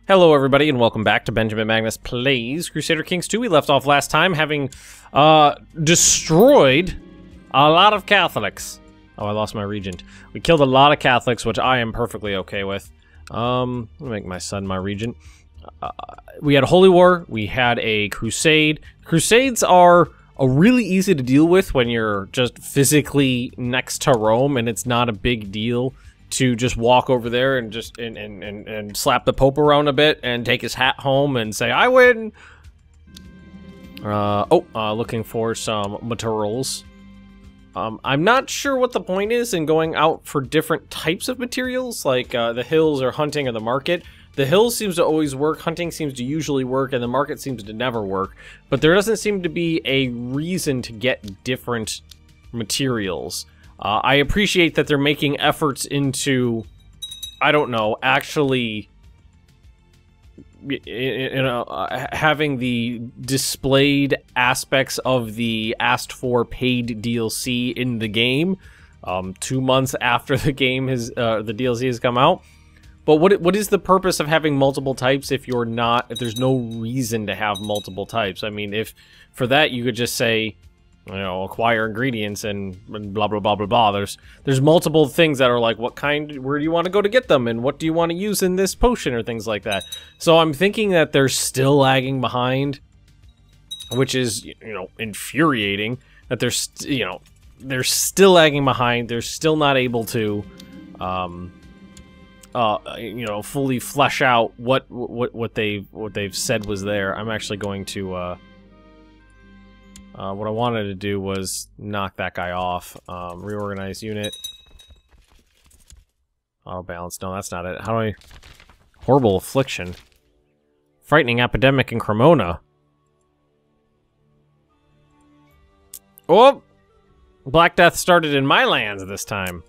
Hello everybody and welcome back to Benjamin Magnus Plays Crusader Kings 2. We left off last time having destroyed a lot of Catholics. Oh, I lost my regent. We killed a lot of Catholics, which I am perfectly okay with. Let me make my son my regent. We had a holy war, we had a crusade. Crusades are really easy to deal with when you're just physically next to Rome and it's not a big deal to just walk over there and just and slap the Pope around a bit and take his hat home and say, I win! Looking for some materials. I'm not sure what the point is in going out for different types of materials, like the hills or hunting or the market. The hills seems to always work, hunting seems to usually work, and the market seems to never work. But there doesn't seem to be a reason to get different materials. I appreciate that they're making efforts into, I don't know, actually, having the displayed aspects of the asked for paid DLC in the game, 2 months after the game has, the DLC has come out. But what is the purpose of having multiple types if there's no reason to have multiple types? I mean, if for that you could just say, you know, acquire ingredients and blah blah blah blah blah. There's multiple things that are like, where do you want to go to get them, and what do you want to use in this potion, or things like that. So I'm thinking that they're still lagging behind, which is, you know, infuriating. That they're still lagging behind. They're still not able to, you know, fully flesh out what they've said was there. I'm actually going to. What I wanted to do was knock that guy off. Reorganize unit. Auto balance. No, that's not it. How do I... Horrible affliction. Frightening epidemic in Cremona. Oh! Black Death started in my lands this time.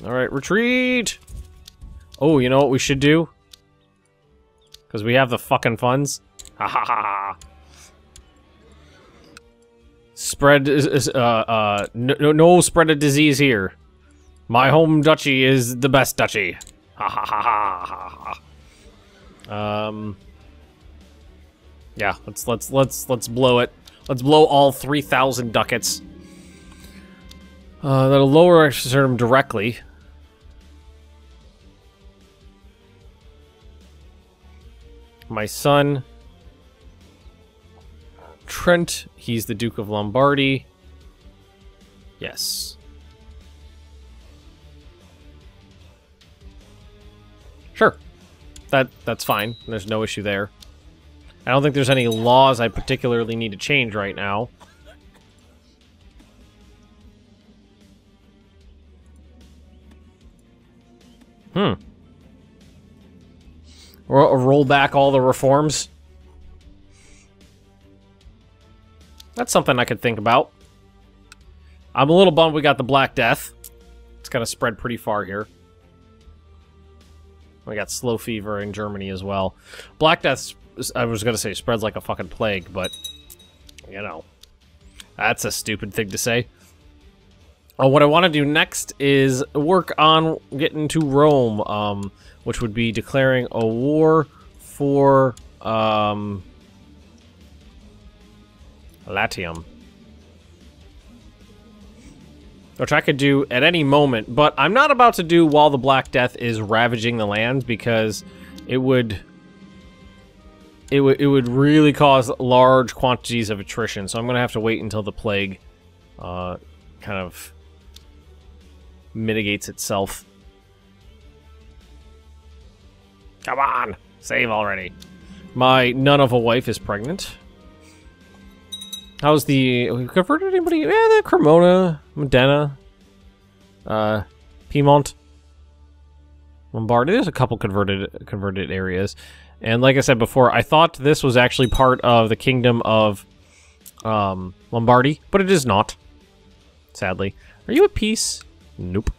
Alright, retreat! Oh, you know what we should do? Because we have the fucking funds. Ha ha ha! Spread no spread of disease here. My home duchy is the best duchy. Ha ha ha ha ha. Yeah, let's blow it. Let's blow all 3,000 ducats. That'll lower exertum directly. My son Trent, he's the Duke of Lombardy. Yes. Sure. That's fine. There's no issue there. I don't think there's any laws I particularly need to change right now. Roll back all the reforms. That's something I could think about. I'm a little bummed we got the Black Death. It's gonna spread pretty far here. We got slow fever in Germany as well. Black Death, I was gonna say, spreads like a fucking plague, but, you know, that's a stupid thing to say. What I want to do next is work on getting to Rome, which would be declaring a war for, Latium. Which I could do at any moment, but I'm not about to do while the Black Death is ravaging the lands, because it would really cause large quantities of attrition, so I'm gonna have to wait until the plague kind of mitigates itself. Come on! Save already. My nun of a wife is pregnant. How's the... We converted anybody? Yeah, the Cremona, Modena, Piedmont, Lombardy. There's a couple converted areas. And like I said before, I thought this was actually part of the kingdom of Lombardy, but it is not, sadly. Are you at peace? Nope.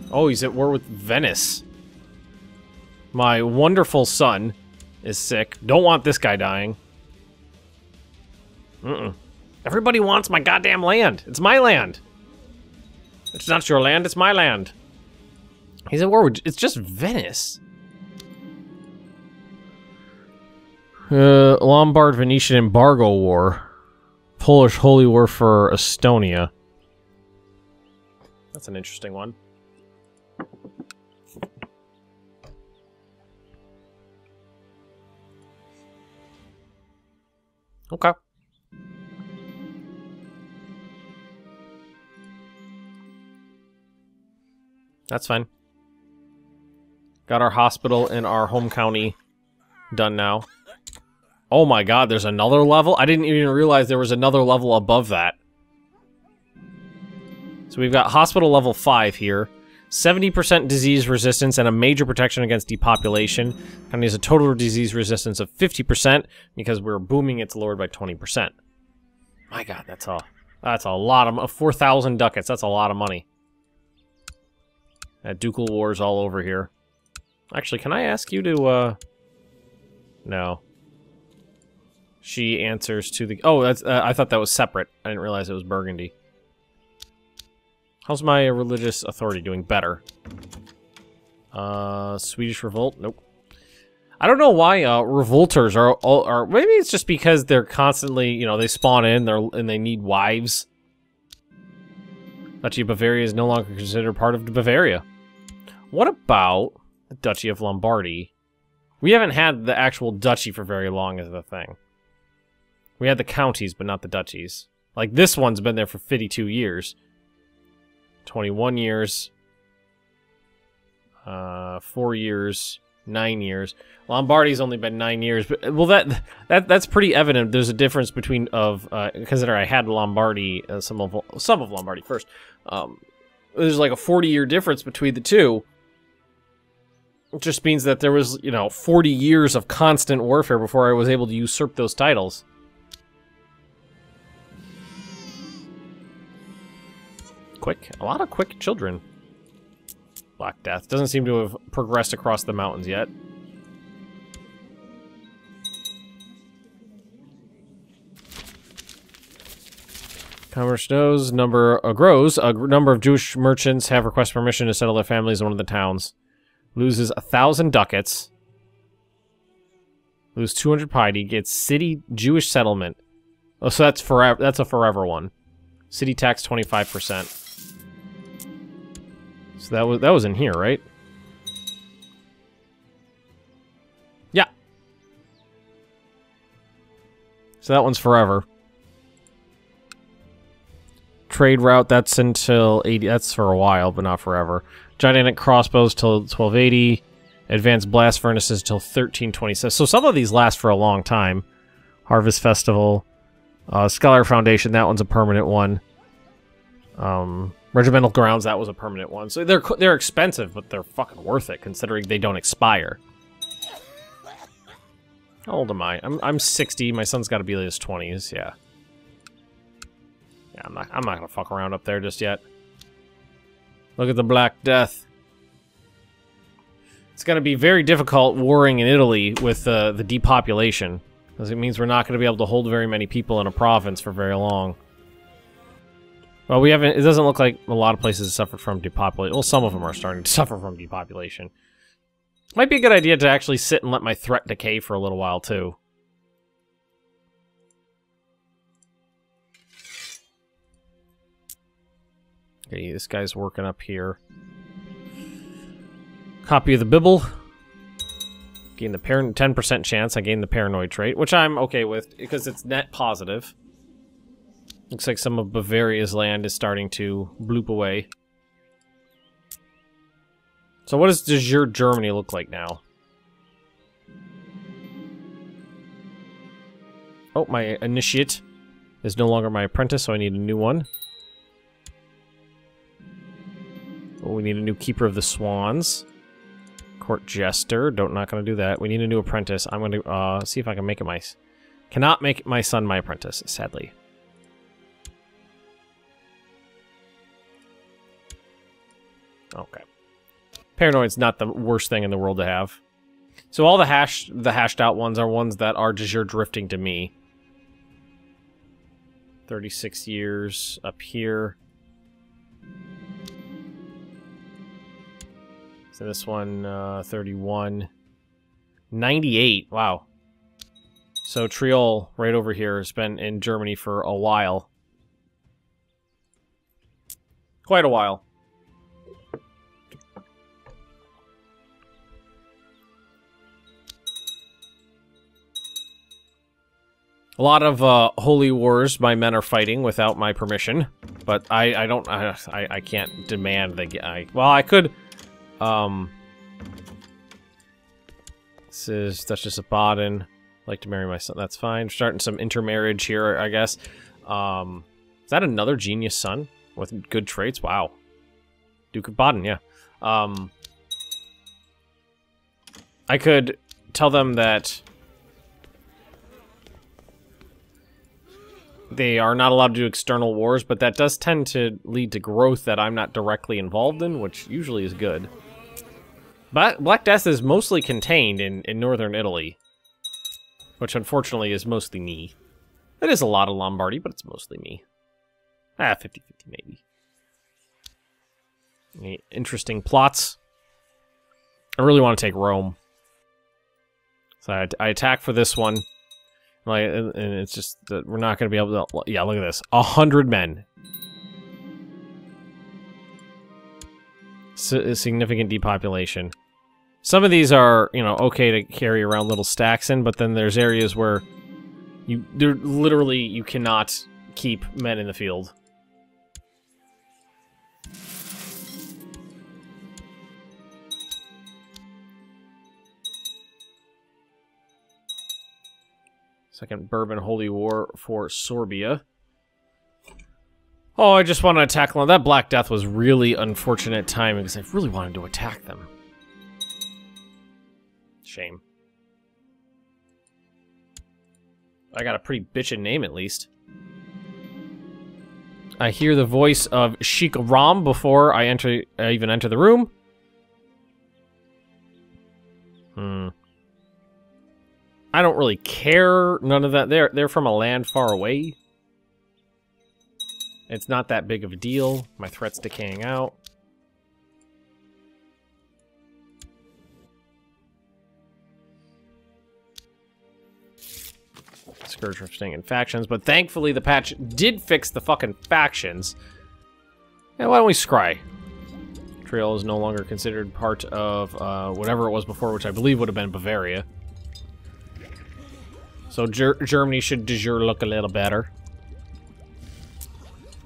Oh, he's at war with Venice. My wonderful son is sick. Don't want this guy dying. Everybody wants my goddamn land. It's my land. It's not your land, it's my land. He's at war with... It's just Venice. Lombard-Venetian embargo war. Polish holy war for Estonia. That's an interesting one. Okay. That's fine. Got our hospital in our home county done now. Oh my god, there's another level? I didn't even realize there was another level above that. So we've got hospital level 5 here. 70% disease resistance and a major protection against depopulation. County has a total disease resistance of 50% because we're booming it's lowered by 20%. My god, that's a lot of 4,000 ducats. That's a lot of money. Ducal wars all over here. Actually, can I ask you to no. She answers to the... Oh, that's I thought that was separate. I didn't realize it was Burgundy. How's my religious authority doing? Better. Swedish revolt? Nope. I don't know why revolters are... Maybe it's just because they're constantly, you know, they spawn in and they need wives. Duchy of Bavaria is no longer considered part of Bavaria. What about the Duchy of Lombardy? We haven't had the actual duchy for very long is the thing. We had the counties, but not the duchies. Like, this one's been there for 52 years. 21 years. 4 years. 9 years. Lombardy's only been 9 years. But, well, that's pretty evident. There's a difference between consider I had Lombardy, some of Lombardy first. There's like a 40-year difference between the two. It just means that there was, you know, 40 years of constant warfare before I was able to usurp those titles. Quick. A lot of quick children. Black Death. Doesn't seem to have progressed across the mountains yet. Commerce grows. A number of Jewish merchants have requested permission to settle their families in one of the towns. Loses 1,000 ducats. Lose 200 piety. Gets city Jewish settlement. Oh, so that's forever. That's a forever one. City tax 25%. So that was in here, right? Yeah. So that one's forever. Trade route, that's until 80. That's for a while, but not forever. Gigantic crossbows till 1280. Advanced blast furnaces till 1326. So some of these last for a long time. Harvest Festival. Scholar Foundation, that one's a permanent one. Regimental Grounds, that was a permanent one. So they're expensive, but they're fucking worth it, considering they don't expire. How old am I? I'm 60. My son's got to be in his 20s. Yeah. Yeah, I'm not gonna fuck around up there just yet. Look at the Black Death. It's gonna be very difficult warring in Italy with the depopulation, because it means we're not gonna be able to hold very many people in a province for very long. Well, we haven't. It doesn't look like a lot of places have suffered from depopulation. Well, some of them are starting to suffer from depopulation. Might be a good idea to actually sit and let my threat decay for a little while too. Okay, this guy's working up here. Copy of the Bible. Gain the 10% chance. I gain the paranoid trait, which I'm okay with because it's net positive. Looks like some of Bavaria's land is starting to bloop away. So what does your Germany look like now? Oh, my initiate is no longer my apprentice, so I need a new one. Oh, we need a new Keeper of the Swans. Court Jester. Not gonna do that. We need a new apprentice. I'm gonna see if I can make it my... Cannot make my son my apprentice, sadly. Okay. Paranoid's not the worst thing in the world to have. So all the hashed out ones are ones that are de jure drifting to me. 36 years up here. So this one, 31. 98, wow. So Triol, right over here, has been in Germany for a while. Quite a while. A lot of holy wars my men are fighting without my permission, but I can't demand they get. Well, I could. This is Duchess of Baden. Like to marry my son. That's fine. Starting some intermarriage here, I guess. Is that another genius son with good traits? Wow. Duke of Baden, yeah. I could tell them that they are not allowed to do external wars, but that does tend to lead to growth that I'm not directly involved in, which usually is good. But Black Death is mostly contained in northern Italy, which unfortunately is mostly me. It is a lot of Lombardy, but it's mostly me. 50-50 maybe. Any interesting plots? I really want to take Rome. So I attack for this one. Like, and it's just that we're not going to be able to... Yeah, look at this. 100 men. A significant depopulation. Some of these are, you know, okay to carry around little stacks in, but then there's areas where you cannot keep men in the field. Second Bourbon Holy War for Sorbia. Oh, I just want to attack them. That Black Death was really unfortunate timing because I really wanted to attack them. Shame. I got a pretty bitchin' name at least. I hear the voice of Sheik Ram before I even enter the room. I don't really care. None of that. They're from a land far away. It's not that big of a deal. My threat's decaying out. Scourge from staying in factions, but thankfully the patch did fix the fucking factions. Yeah, why don't we scry? Triol is no longer considered part of whatever it was before, which I believe would have been Bavaria. So Germany should de jure look a little better.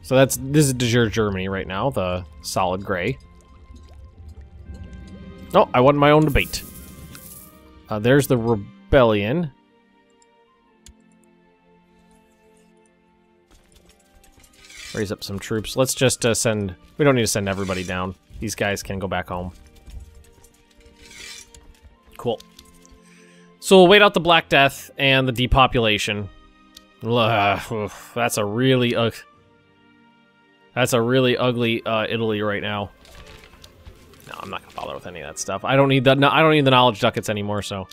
So this is de jure Germany right now, the solid gray. Oh, I won my own debate. There's the rebellion. Raise up some troops. Let's just send... We don't need to send everybody down. These guys can go back home. Cool. So we'll wait out the Black Death and the depopulation. That's a really ugly Italy right now. No, I'm not gonna bother with any of that stuff. I don't need the knowledge ducats anymore. So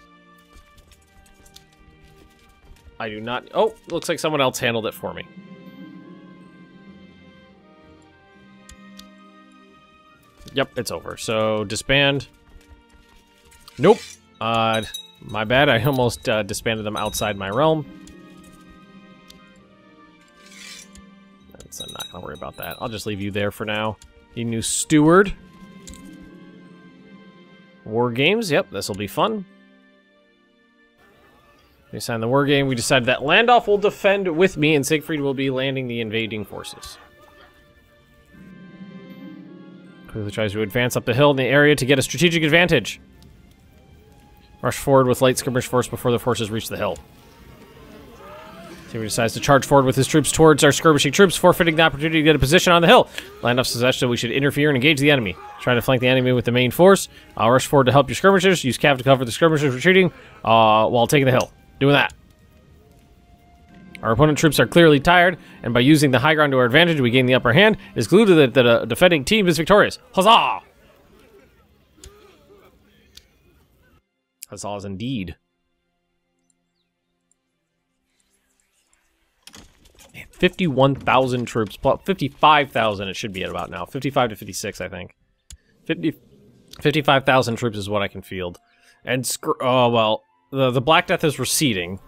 I do not. Oh, looks like someone else handled it for me. Yep, it's over. So disband. Nope. My bad, I almost disbanded them outside my realm. I'm not gonna worry about that. I'll just leave you there for now. The new steward. War games, yep, this will be fun. We signed the war game. We decided that Landolf will defend with me and Siegfried will be landing the invading forces. Clearly tries to advance up the hill in the area to get a strategic advantage. Rush forward with light skirmish force before the forces reach the hill. He decides to charge forward with his troops towards our skirmishing troops, forfeiting the opportunity to get a position on the hill. Landolf suggests that we should interfere and engage the enemy. Try to flank the enemy with the main force. Rush forward to help your skirmishers. Use cav to cover the skirmishers retreating while taking the hill. Doing that. Our opponent troops are clearly tired, and by using the high ground to our advantage, we gain the upper hand. It is clear that the defending team is victorious. Huzzah! Huzzahs indeed. 51,000 troops, 55,000 it should be at about now. 55 to 56, I think. 55,000 troops is what I can field. And, oh, well, the Black Death is receding.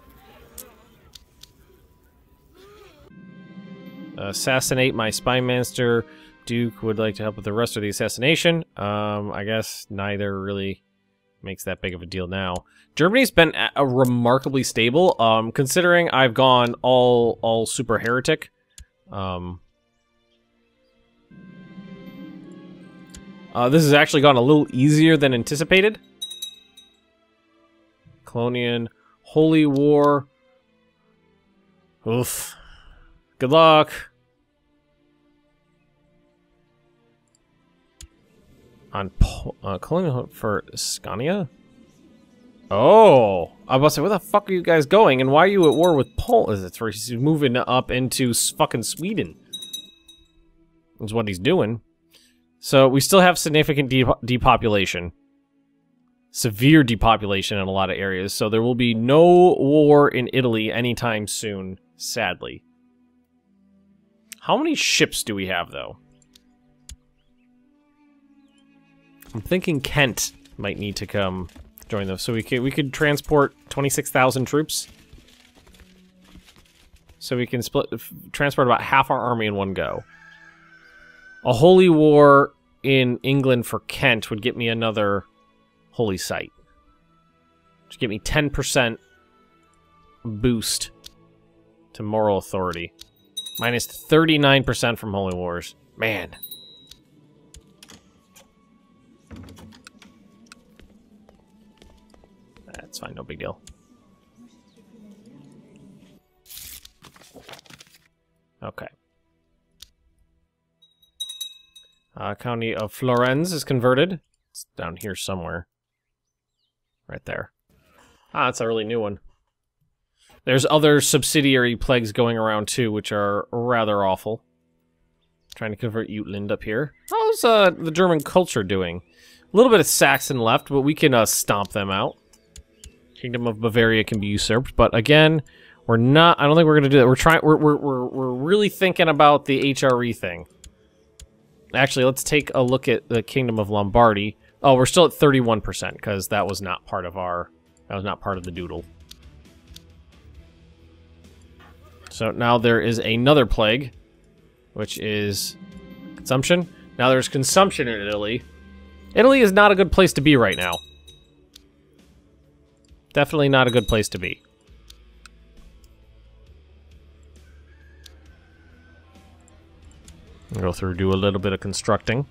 Assassinate my spy master. Duke would like to help with the rest of the assassination. I guess neither really makes that big of a deal now. Germany's been remarkably stable, considering I've gone all super heretic. This has actually gone a little easier than anticipated. Colonian, Holy War. Oof. Good luck. On Colonial for Scania? Oh! I was about to say, where the fuck are you guys going? And why are you at war with Poland? It's where he's moving up into fucking Sweden. That's what he's doing. So, we still have significant depopulation. Severe depopulation in a lot of areas, so there will be no war in Italy anytime soon, sadly. How many ships do we have, though? I'm thinking Kent might need to come join them. So we could transport 26,000 troops. So we can transport about half our army in one go. A holy war in England for Kent would get me another holy site. Which give me 10% boost to moral authority. Minus 39% from holy wars. Man. That's fine, no big deal. Okay. County of Florence is converted. It's down here somewhere. Right there. Ah, that's a really new one. There's other subsidiary plagues going around too, which are rather awful. Trying to convert Jutland up here. How's the German culture doing? A little bit of Saxon left, but we can stomp them out. Kingdom of Bavaria can be usurped, but again, we're not. I don't think we're gonna do that. We're trying. We're really thinking about the HRE thing. Actually, let's take a look at the Kingdom of Lombardy. Oh, we're still at 31% because that was not part of our. That was not part of the doodle. So now there is another plague, which is consumption. Now there's consumption in Italy. Italy is not a good place to be right now. Definitely not a good place to be. I'll go through, do a little bit of constructing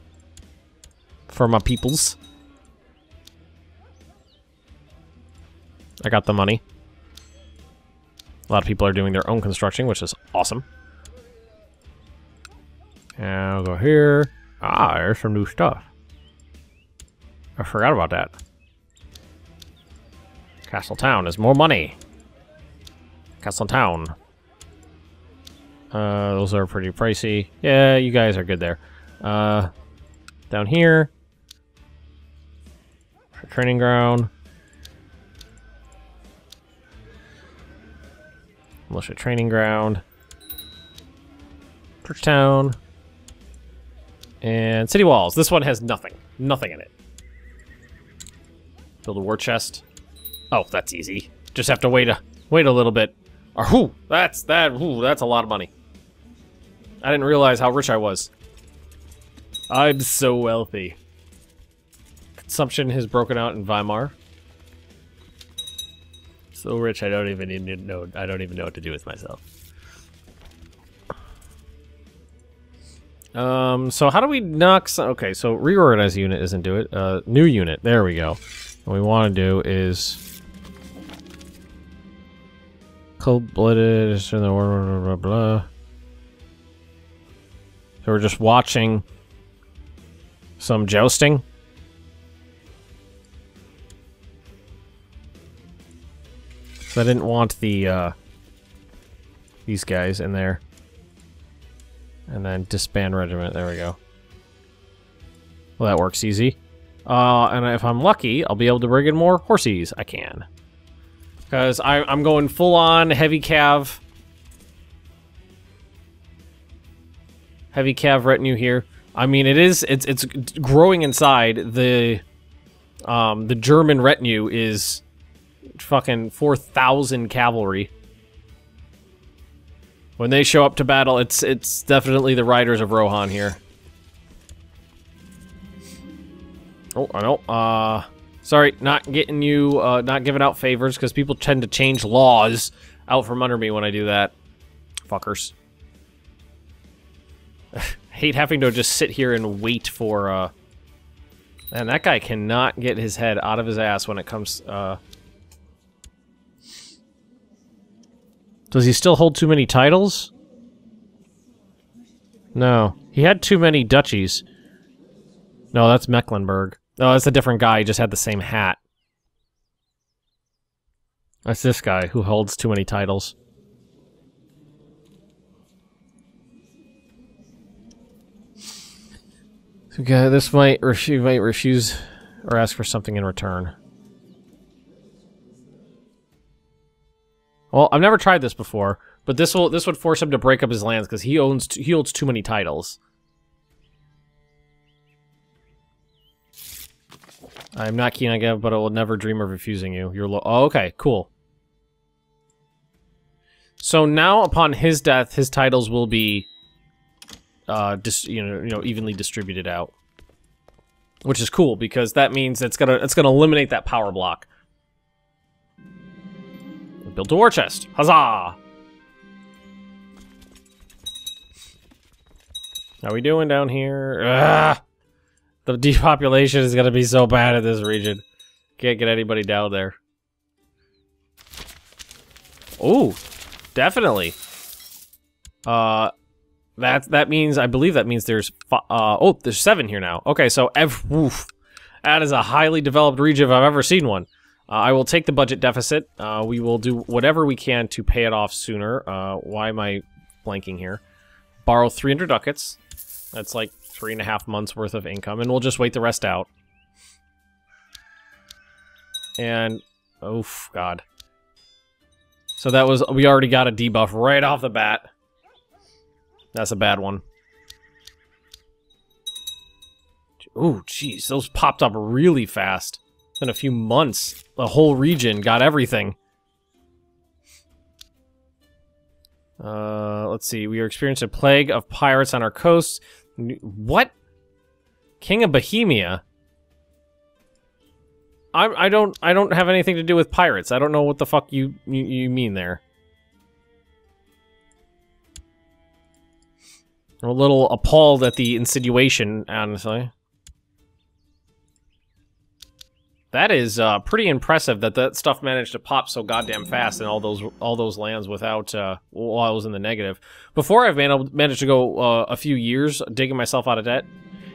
for my peoples. I got the money. A lot of people are doing their own construction, which is awesome. And I'll go here. Ah, there's some new stuff. I forgot about that. Castle Town is more money. Castle Town. Those are pretty pricey. Yeah, you guys are good there. Down here. Training ground. Militia training ground. Church Town. And city walls. This one has nothing. Nothing in it. Build a war chest. Oh, that's easy. Just have to wait a little bit. Or whoo, that's a lot of money. I didn't realize how rich I was. I'm so wealthy. Consumption has broken out in Weimar. So rich I don't even know what to do with myself. So how do we knock some, okay, so reorganize unit isn't do it. New unit, there we go. What we want to do is cold-blooded, blah, blah, blah. So we're just watching some jousting. So I didn't want the these guys in there. And then disband regiment, there we go. Well, that works easy. And if I'm lucky, I'll be able to bring in more horses. I can. Because I'm going full-on heavy cav. Heavy cav retinue here. I mean, it's growing inside. The The German retinue is fucking 4,000 cavalry. When they show up to battle, it's definitely the riders of Rohan here. Oh, I know. Sorry, not getting you, not giving out favors, because people tend to change laws out from under me when I do that. Fuckers. Hate having to just sit here and wait for, Man, that guy cannot get his head out of his ass when it comes, Does he still hold too many titles? No. He had too many duchies. No, that's Mecklenburg. No, that's a different guy. He just had the same hat. That's this guy who holds too many titles. Okay, this might refuse or ask for something in return. Well, I've never tried this before, but this would force him to break up his lands because he holds too many titles. I'm not keen on it, but I will never dream of refusing you. You're oh, okay, cool. So now, upon his death, his titles will be, evenly distributed out, which is cool because that means it's gonna eliminate that power block. Built a war chest. Huzzah! How we doing down here? Ugh! The depopulation is gonna be so bad in this region. Can't get anybody down there. Ooh, definitely. That means, I believe that means there's there's 7 here now. Okay, so oof, that is a highly developed region if I've ever seen one. I will take the budget deficit. We will do whatever we can to pay it off sooner. Why am I blanking here? Borrow 300 ducats. That's like 3.5 months worth of income, and we'll just wait the rest out. And, oof, God. So that was, we already got a debuff right off the bat. That's a bad one. Ooh, jeez, those popped up really fast. In a few months, the whole region got everything. Let's see. We are experiencing a plague of pirates on our coasts. What? King of Bohemia? I don't have anything to do with pirates. I don't know what the fuck you mean there. I'm a little appalled at the insinuation, honestly. That is pretty impressive that that stuff managed to pop so goddamn fast in all those lands without while I was in the negative. Before I've managed to go a few years digging myself out of debt.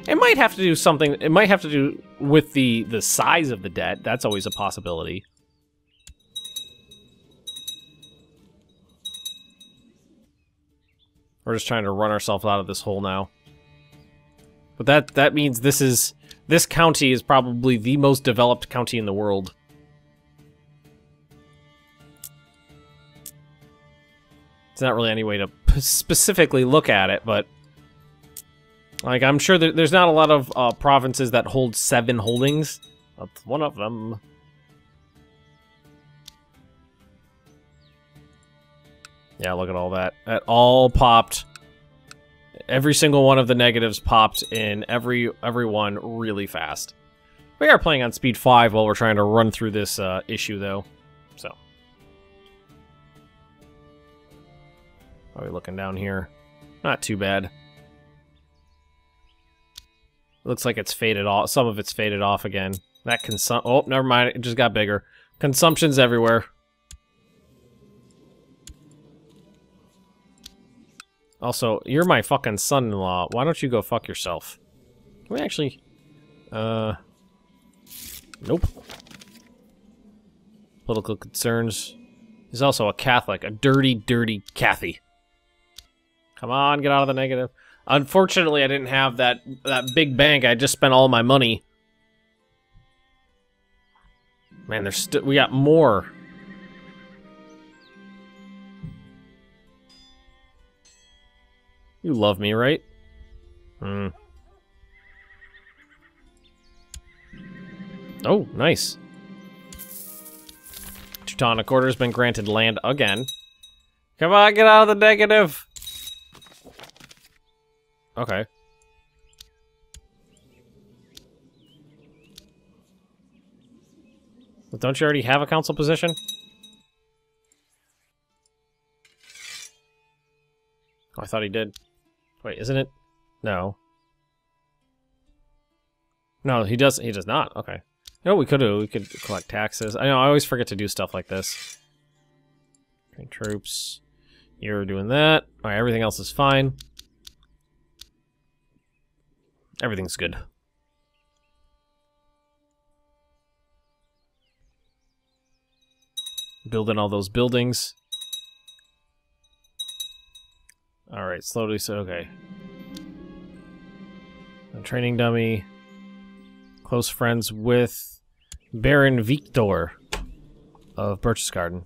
It might have to do something. It might have to do with the size of the debt. That's always a possibility. We're just trying to run ourselves out of this hole now. But that means this county is probably the most developed county in the world. It's not really any way to specifically look at it, but like I'm sure there's not a lot of provinces that hold 7 holdings. That's one of them. Yeah, look at all that. That all popped. Every single one of the negatives popped in every one really fast. We are playing on speed 5 while we're trying to run through this issue, though. So, how are we looking down here? Not too bad. Looks like it's faded off. Some of it's faded off again. That oh, never mind. It just got bigger. Consumption's everywhere. Also, you're my fucking son-in-law. Why don't you go fuck yourself? Can we actually... Nope. Political concerns. He's also a Catholic. A dirty, dirty Cathy. Come on, get out of the negative. Unfortunately, I didn't have that big bank. I just spent all my money. Man, we got more. You love me, right? Oh, nice. Teutonic Order has been granted land again. Come on, get out of the negative! Okay. But don't you already have a council position? Oh, I thought he did. Wait, isn't it? No. No, he does. He does not. Okay. No, we could do. We could collect taxes. I know. I always forget to do stuff like this. Okay, troops. You're doing that. All right. Everything else is fine. Everything's good. Building all those buildings. All right. Slowly. So okay. A training dummy. Close friends with Baron Victor of Berchtesgaden.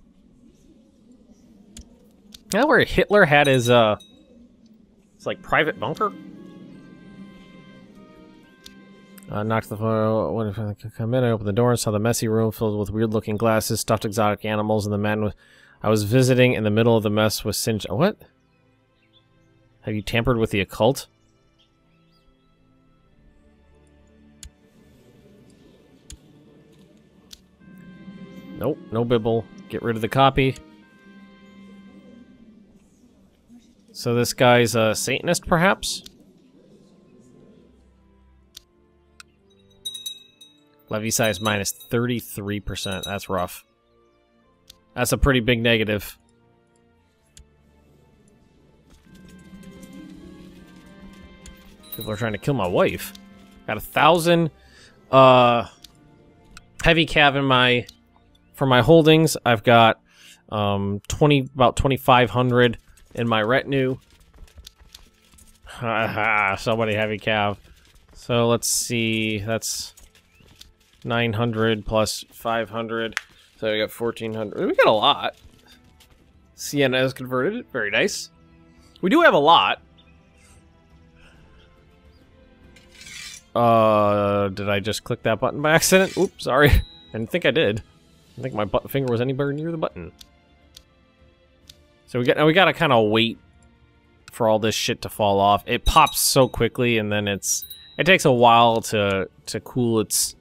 Now where Hitler had his it's like private bunker. Knocked the phone when I could come in. I opened the door and saw the messy room filled with weird-looking glasses, stuffed exotic animals, and the man I was visiting in the middle of the mess was singed. What? Have you tampered with the occult? Nope, no bibble. Get rid of the copy. So this guy's a Satanist, perhaps? Levy size minus 33%. That's rough. That's a pretty big negative. People are trying to kill my wife. Got 1,000 heavy cav in my for my holdings. I've got about 2,500 in my retinue. Somebody heavy cav. So let's see. That's 900 plus 500. So we got 1,400. We got a lot. Sienna is converted. Very nice. We do have a lot. Did I just click that button by accident? Oops, sorry. I didn't think I did. I think my finger was anywhere near the button. So we gotta kind of wait for all this shit to fall off. It pops so quickly, and then it takes a while to cool its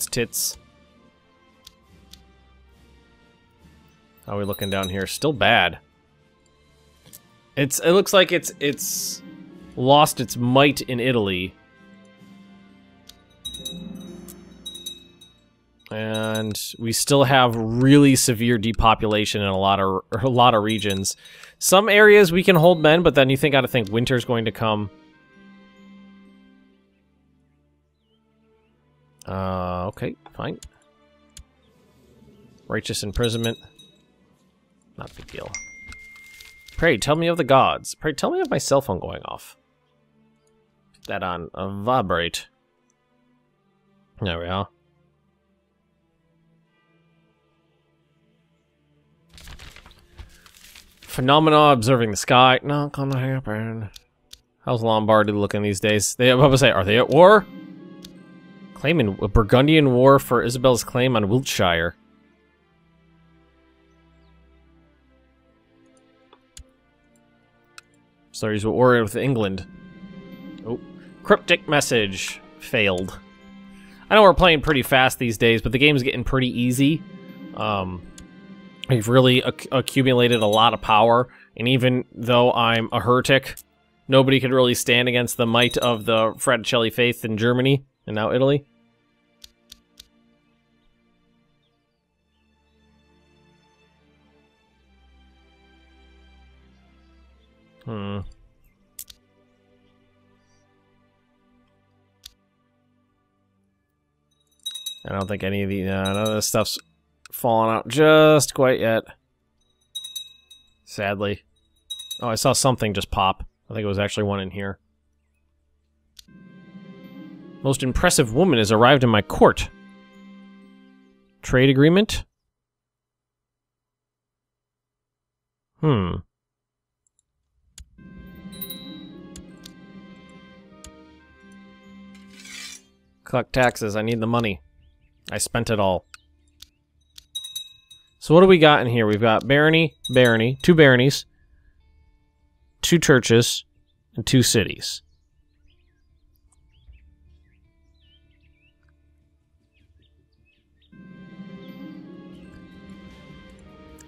tits. How are we looking down here? Still bad. It looks like it's lost its might in Italy. And we still have really severe depopulation in a lot of regions. Some areas we can hold men, but then you gotta think winter's going to come. Okay, fine. Righteous imprisonment. Not a big deal. Pray, tell me of the gods. Pray, tell me of my cell phone going off. Put that on vibrate. There we are. Phenomena observing the sky. Not gonna happen. How's Lombardy looking these days? I'm about to say, are they at war? Claiming a Burgundian war for Isabel's claim on Wiltshire. So he's at war with England. Oh, cryptic message failed. I know we're playing pretty fast these days, but the game's getting pretty easy. We've really accumulated a lot of power, and even though I'm a heretic, nobody could really stand against the might of the Fraticelli faith in Germany, and now Italy. I don't think any of the none of this stuff's falling out just quite yet. Sadly. Oh, I saw something just pop. I think it was actually one in here. Most impressive woman has arrived in my court. Trade agreement? Collect taxes. I need the money. I spent it all. So what do we got in here? We've got barony, 2 baronies, 2 churches, and 2 cities.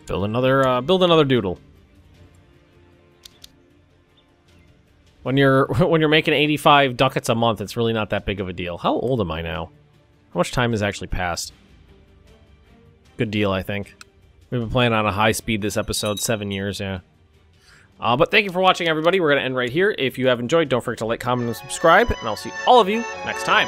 Build another doodle. When you're making 85 ducats a month, it's really not that big of a deal. How old am I now? How much time has actually passed? Good deal, I think. We've been playing on a high speed this episode, 7 years, yeah. But thank you for watching, everybody. We're going to end right here. If you have enjoyed, don't forget to like, comment, and subscribe, and I'll see all of you next time.